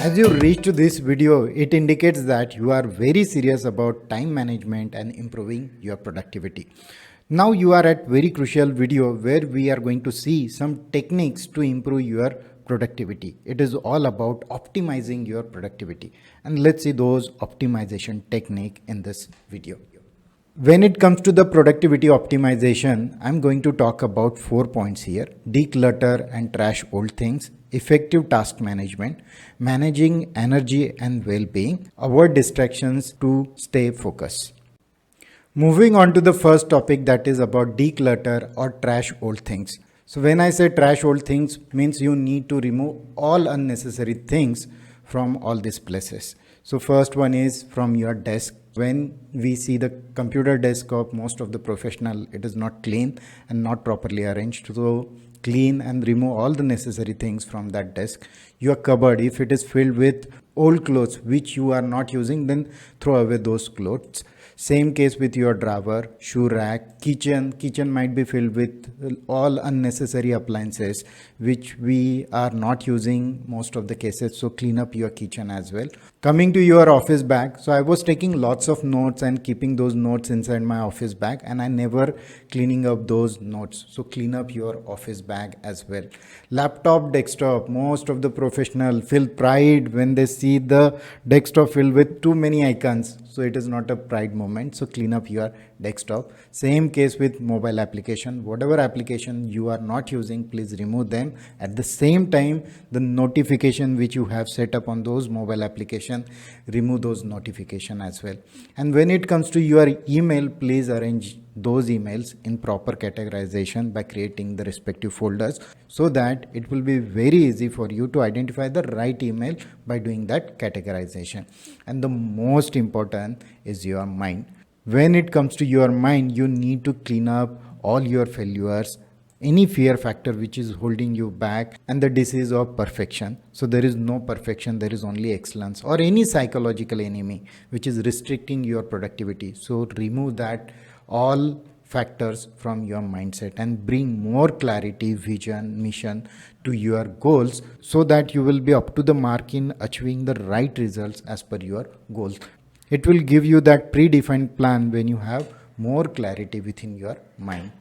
As you reach to this video, it indicates that you are very serious about time management and improving your productivity. Now you are at very crucial video where we are going to see some techniques to improve your productivity. It is all about optimizing your productivity, and let's see those optimization technique in this video. When it comes to the productivity optimization, I'm going to talk about 4 points here: declutter and trash old things, effective task management, managing energy and well-being, avoid distractions to stay focused. Moving on to the first topic, that is about declutter or trash old things. So when I say trash old things, means you need to remove all unnecessary things from all these places. So first one is from your desk. When we see the computer desk of most of the professional, it is not clean and not properly arranged. So clean and remove all the necessary things from that desk. Your cupboard, if it is filled with old clothes which you are not using, then throw away those clothes. Same case with your drawer, shoe rack, kitchen. Kitchen might be filled with all unnecessary appliances which we are not using most of the cases. So clean up your kitchen as well. Coming to your office bag. So I was taking lots of notes and keeping those notes inside my office bag, and I never cleaning up those notes. So clean up your office bag as well. Laptop, desktop. Most of the professional feel pride when they see the desktop filled with too many icons. So it is not a pride moment. So clean up your desktop. Same case with mobile application. Whatever application you are not using, please remove them. At the same time, the notification which you have set up on those mobile application, remove those notification as well. And when it comes to your email, please arrange those emails in proper categorization by creating the respective folders, so that it will be very easy for you to identify the right email by doing that categorization. And the most important is your mind. When it comes to your mind, you need to clean up all your failures, any fear factor which is holding you back, and the disease of perfection. So there is no perfection, there is only excellence, or any psychological enemy which is restricting your productivity. So remove that all factors from your mindset and bring more clarity, vision, mission to your goals, so that you will be up to the mark in achieving the right results as per your goals. It will give you that predefined plan when you have more clarity within your mind.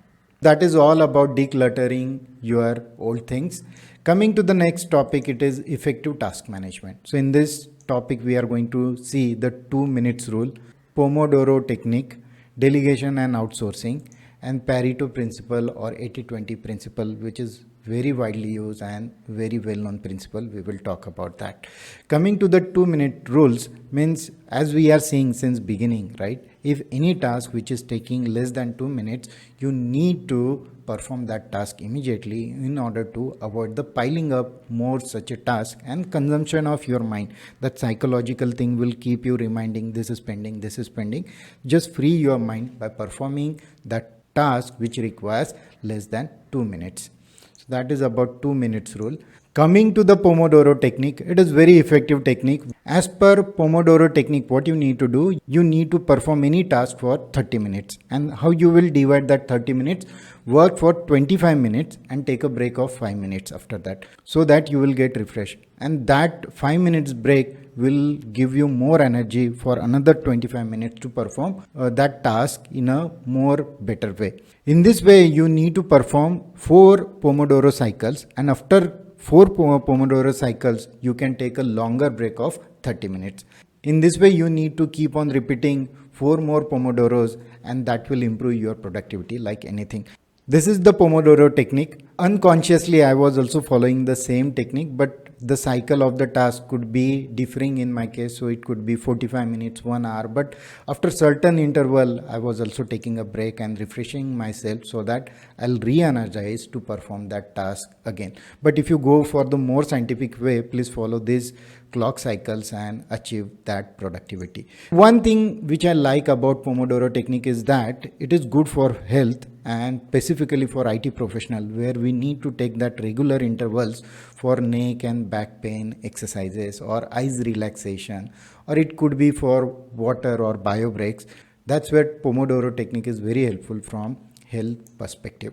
That is all about decluttering your old things. Coming to the next topic, it is effective task management. So in this topic, we are going to see the 2 minutes rule, Pomodoro technique, delegation and outsourcing, and Pareto principle or 80-20 principle, which is very widely used and very well known principle. We will talk about that. Coming to the 2-minute rules, means as we are seeing since beginning, right? If any task which is taking less than 2 minutes, you need to perform that task immediately in order to avoid the piling up more such a task and consumption of your mind. That psychological thing will keep you reminding this is pending, this is pending. Just free your mind by performing that task which requires less than 2 minutes. So that is about 2 minutes rule. Coming to the Pomodoro technique, it is very effective technique. As per Pomodoro technique, what you need to do, you need to perform any task for 30 minutes. And how you will divide that 30 minutes? Work for 25 minutes and take a break of 5 minutes after that, so that you will get refreshed. And that 5 minutes break will give you more energy for another 25 minutes to perform that task in a more better way. In this way, you need to perform 4 Pomodoro cycles, and after 4 Pomodoro cycles, you can take a longer break of 30 minutes. In this way, you need to keep on repeating 4 more Pomodoros, and that will improve your productivity like anything. This is the Pomodoro technique. Unconsciously, I was also following the same technique, but the cycle of the task could be differing in my case. So it could be 45 minutes, 1 hour. But after certain interval, I was also taking a break and refreshing myself so that I'll re-energize to perform that task again. But if you go for the more scientific way, please follow these clock cycles and achieve that productivity. One thing which I like about Pomodoro technique is that it is good for health, and specifically for IT professional, where we need to take that regular intervals for neck and back pain exercises or eyes relaxation, or it could be for water or bio breaks. That's where Pomodoro technique is very helpful from health perspective.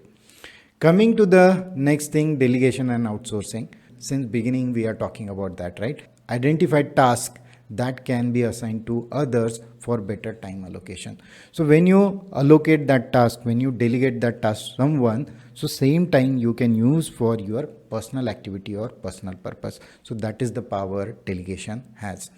Coming to the next thing, delegation and outsourcing. Since beginning we are talking about that, right? identify tasks that can be assigned to others for better time allocation. So when you allocate that task, when you delegate that task to someone, so same time you can use for your personal activity or personal purpose. So that is the power delegation has.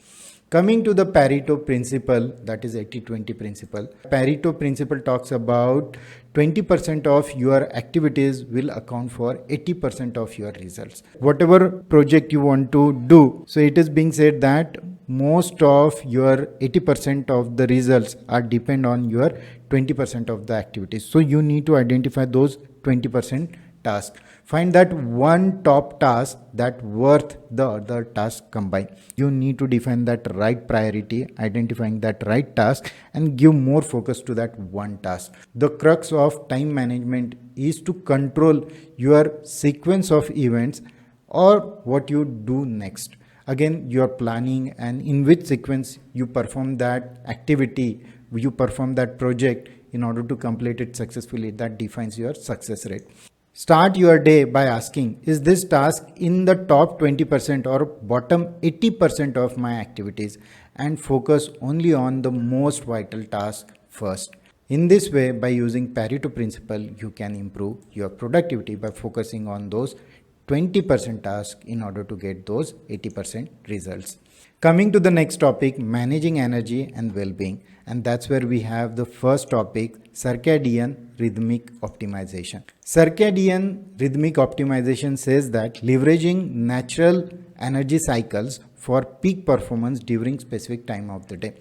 Coming to the Pareto principle, that is 80-20 principle. Pareto principle talks about 20% of your activities will account for 80% of your results. Whatever project you want to do, so it is being said that most of your 80% of the results are depend on your 20% of the activities. So you need to identify those 20% task. Find that one top task that worth the other task combined. You need to define that right priority, identifying that right task, and give more focus to that one task. The crux of time management is to control your sequence of events or what you do next. Again, you are planning and in which sequence you perform that activity, you perform that project in order to complete it successfully. That defines your success rate. Start your day by asking, is this task in the top 20% or bottom 80% of my activities, and focus only on the most vital task first. In this way, by using Pareto principle, you can improve your productivity by focusing on those 20% tasks in order to get those 80% results. Coming to the next topic, managing energy and well-being, and that's where we have the first topic, circadian rhythmic optimization. Circadian rhythmic optimization says that leveraging natural energy cycles for peak performance during specific time of the day.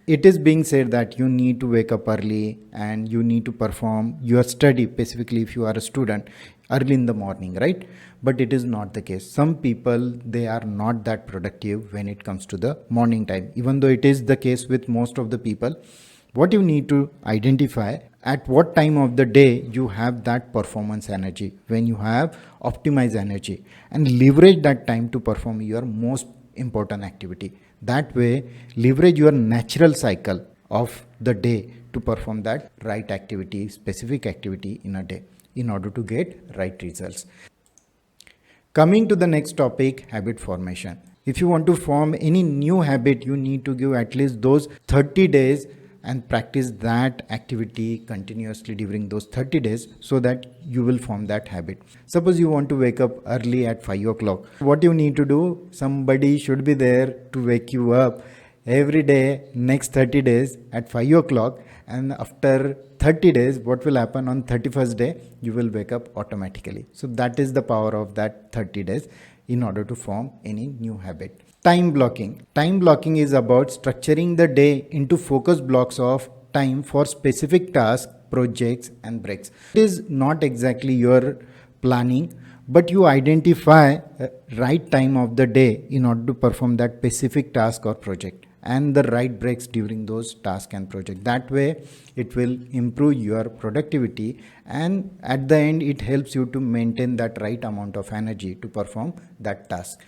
It is being said that you need to wake up early and you need to perform your study, specifically if you are a student, early in the morning, right? But it is not the case. Some people, they are not that productive when it comes to the morning time, even though it is the case with most of the people. What you need to identify, at what time of the day you have that performance energy, when you have optimized energy, and leverage that time to perform your most important activity. That way, leverage your natural cycle of the day to perform that right activity, specific activity in a day, in order to get right results. Coming to the next topic, habit formation. If you want to form any new habit, you need to give at least those 30 days and practice that activity continuously during those 30 days so that you will form that habit. Suppose you want to wake up early at 5 o'clock. What you need to do, somebody should be there to wake you up every day next 30 days at 5 o'clock, and after 30 days, what will happen on 31st day? You will wake up automatically. So that is the power of that 30 days in order to form any new habit. Time blocking. Time blocking is about structuring the day into focus blocks of time for specific tasks, projects, and breaks. It is not exactly your planning, but you identify right time of the day in order to perform that specific task or project, and the right breaks during those tasks and projects. That way, it will improve your productivity, and at the end, it helps you to maintain that right amount of energy to perform that task.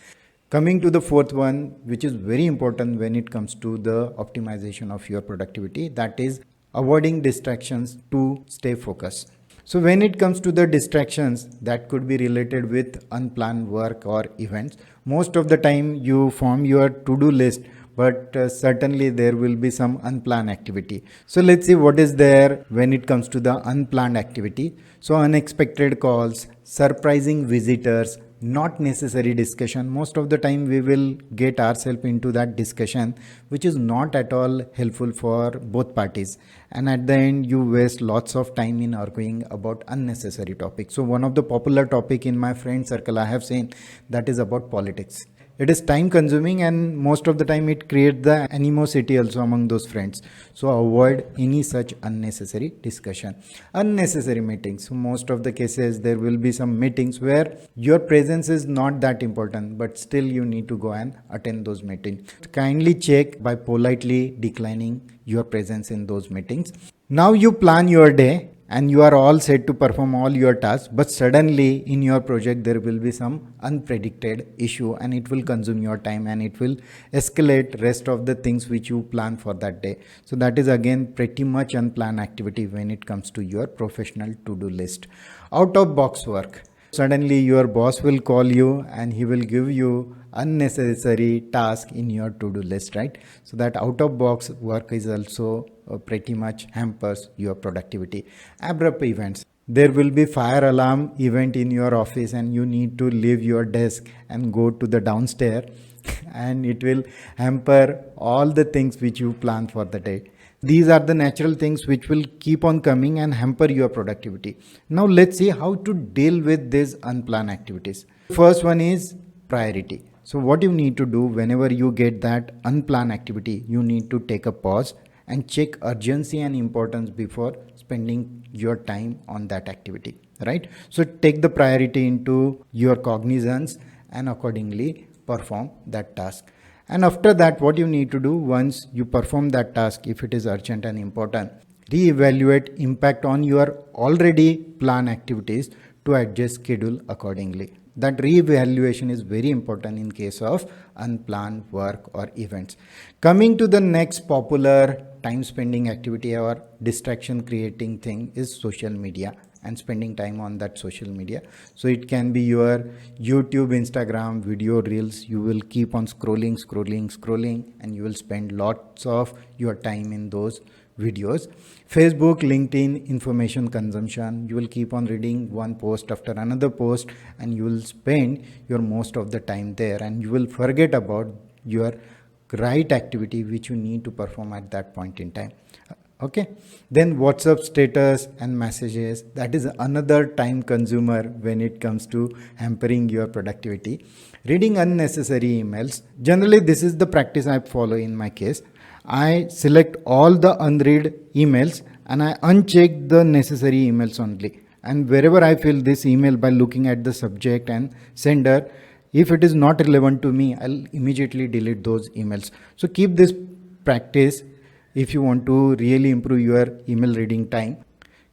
Coming to the fourth one, which is very important when it comes to the optimization of your productivity, that is avoiding distractions to stay focused. So when it comes to the distractions that could be related with unplanned work or events, most of the time you form your to-do list, but certainly there will be some unplanned activity. So let's see what is there when it comes to the unplanned activity. So unexpected calls, surprising visitors, not necessary discussion. Most of the time we will get ourselves into that discussion which is not at all helpful for both parties, and at the end you waste lots of time in arguing about unnecessary topics. So one of the popular topic in my friend circle I have seen, that is about politics. It is time consuming, and most of the time it creates the animosity also among those friends. So avoid any such unnecessary discussion. Unnecessary meetings. So most of the cases there will be some meetings where your presence is not that important, but still you need to go and attend those meetings. Kindly check by politely declining your presence in those meetings. Now you plan your day and you are all set to perform all your tasks, but suddenly in your project there will be some unpredicted issue and it will consume your time and it will escalate rest of the things which you plan for that day. So that is again pretty much unplanned activity when it comes to your professional to-do list. Out of box work. Suddenly your boss will call you and he will give you unnecessary task in your to-do list, right? So that out of box work is also pretty much hampers your productivity. Abrupt events, there will be fire alarm event in your office and you need to leave your desk and go to the downstairs and it will hamper all the things which you plan for the day. These are the natural things which will keep on coming and hamper your productivity. Now let's see how to deal with these unplanned activities. First one is priority. So what you need to do whenever you get that unplanned activity, you need to take a pause and check urgency and importance before spending your time on that activity, right? So take the priority into your cognizance and accordingly perform that task. And after that, what you need to do once you perform that task, if it is urgent and important, reevaluate impact on your already planned activities to adjust schedule accordingly. That reevaluation is very important in case of unplanned work or events. Coming to the next popular time spending activity or distraction creating thing is social media and spending time on that social media. So it can be your YouTube, Instagram, video reels. You will keep on scrolling and you will spend lots of your time in those videos. Facebook, LinkedIn, information consumption. You will keep on reading one post after another post and you will spend your most of the time there and you will forget about your right activity which you need to perform at that point in time. Okay, then WhatsApp status and messages, that is another time consumer when it comes to hampering your productivity. Reading unnecessary emails, generally this is the practice I follow in my case. I select all the unread emails and I uncheck the necessary emails only, and wherever I feel this email by looking at the subject and sender, if it is not relevant to me, I'll immediately delete those emails. So keep this practice if you want to really improve your email reading time.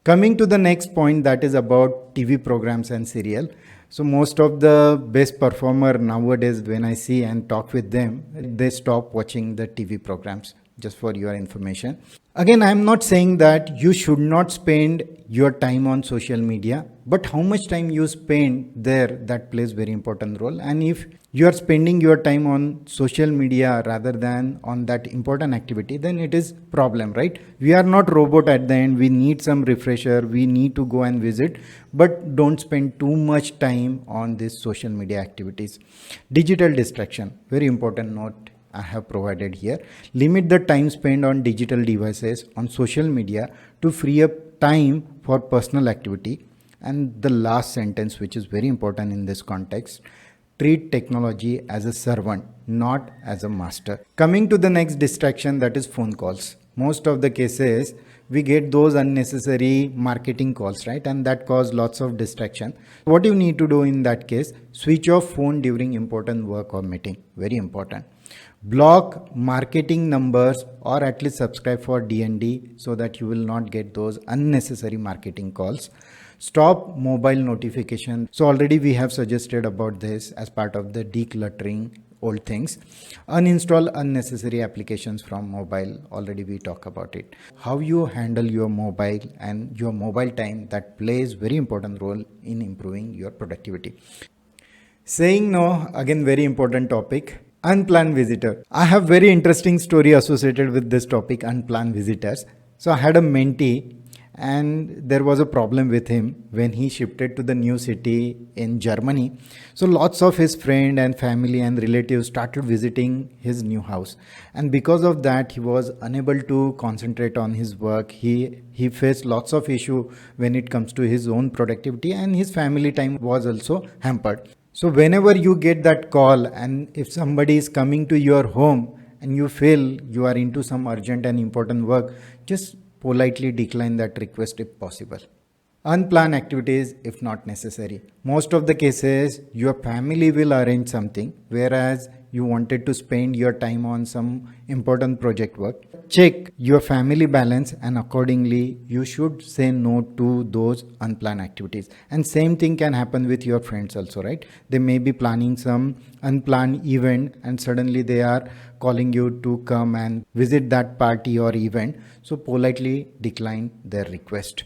Coming to the next point, that is about TV programs and serial. So most of the best performer nowadays, when I see and talk with them, they stop watching the TV programs, just for your information. Again, I am not saying that you should not spend your time on social media, but how much time you spend there, that plays very important role. And if you are spending your time on social media rather than on that important activity, then it is problem, right? We are not robot at the end. We need some refresher. We need to go and visit, but don't spend too much time on these social media activities. Digital distraction, very important note I have provided here. Limit the time spent on digital devices on social media to free up time for personal activity. And the last sentence, which is very important in this context, treat technology as a servant, not as a master. Coming to the next distraction, that is phone calls. Most of the cases, we get those unnecessary marketing calls, right? And that cause lots of distraction. What you need to do in that case, switch off phone during important work or meeting. Very important. Block marketing numbers or at least subscribe for DND so that you will not get those unnecessary marketing calls. Stop mobile notification. So already we have suggested about this as part of the decluttering old things. Uninstall unnecessary applications from mobile. Already we talk about it. How you handle your mobile and your mobile time, that plays very important role in improving your productivity. Saying no, again very important topic. Unplanned visitor. I have very interesting story associated with this topic, unplanned visitors. So I had a mentee and there was a problem with him when he shifted to the new city in Germany. So lots of his friend and family and relatives started visiting his new house, and because of that he was unable to concentrate on his work. He faced lots of issue when it comes to his own productivity, and his family time was also hampered. So whenever you get that call and if somebody is coming to your home and you feel you are into some urgent and important work, just politely decline that request if possible. Unplanned activities if not necessary. Most of the cases your family will arrange something, whereas you wanted to spend your time on some important project work. Check your family balance and accordingly you should say no to those unplanned activities. And same thing can happen with your friends also, right? They may be planning some unplanned event and suddenly they are calling you to come and visit that party or event. So politely decline their request.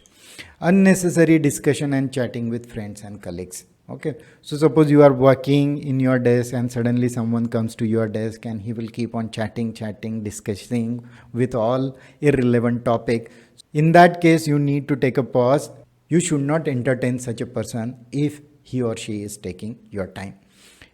Unnecessary discussion and chatting with friends and colleagues. Okay, so suppose you are working in your desk and suddenly someone comes to your desk and he will keep on chatting, discussing with all irrelevant topic. In that case, you need to take a pause. You should not entertain such a person if he or she is taking your time.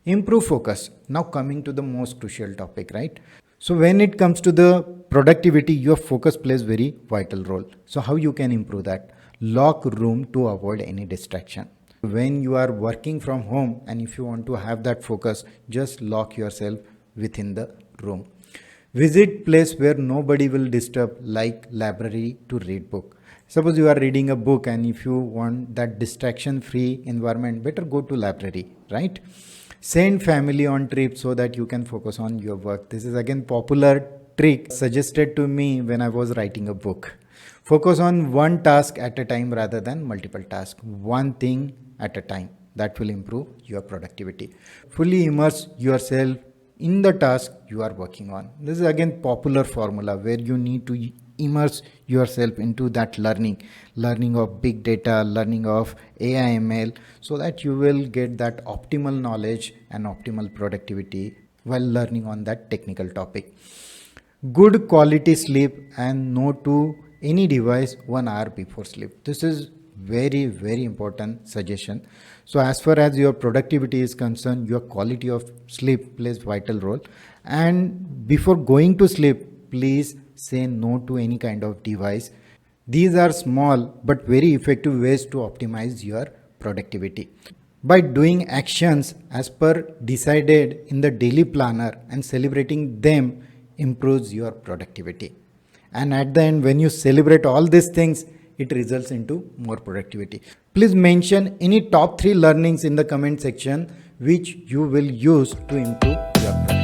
Improve focus. Now coming to the most crucial topic, right? So when it comes to the productivity, your focus plays very vital role. So how you can improve that? Lock room to avoid any distraction. When you are working from home and if you want to have that focus, just lock yourself within the room. Visit place where nobody will disturb, like library to read book. Suppose you are reading a book and if you want that distraction free environment, better go to library, right? Send family on trip so that you can focus on your work. This is again popular trick suggested to me when I was writing a book. Focus on one task at a time rather than multiple tasks. One thing at a time. That will improve your productivity. Fully immerse yourself in the task you are working on. This is again popular formula where you need to immerse yourself into that learning of big data, learning of AI ML, so that you will get that optimal knowledge and optimal productivity while learning on that technical topic. Good quality sleep and no to any device 1 hour before sleep. This is very important suggestion. So as far as your productivity is concerned, your quality of sleep plays vital role, and before going to sleep, please say no to any kind of device. These are small but very effective ways to optimize your productivity. By doing actions as per decided in the daily planner and celebrating them improves your productivity. And at the end, when you celebrate all these things, it results into more productivity. Please mention any top 3 learnings in the comment section which you will use to improve your productivity.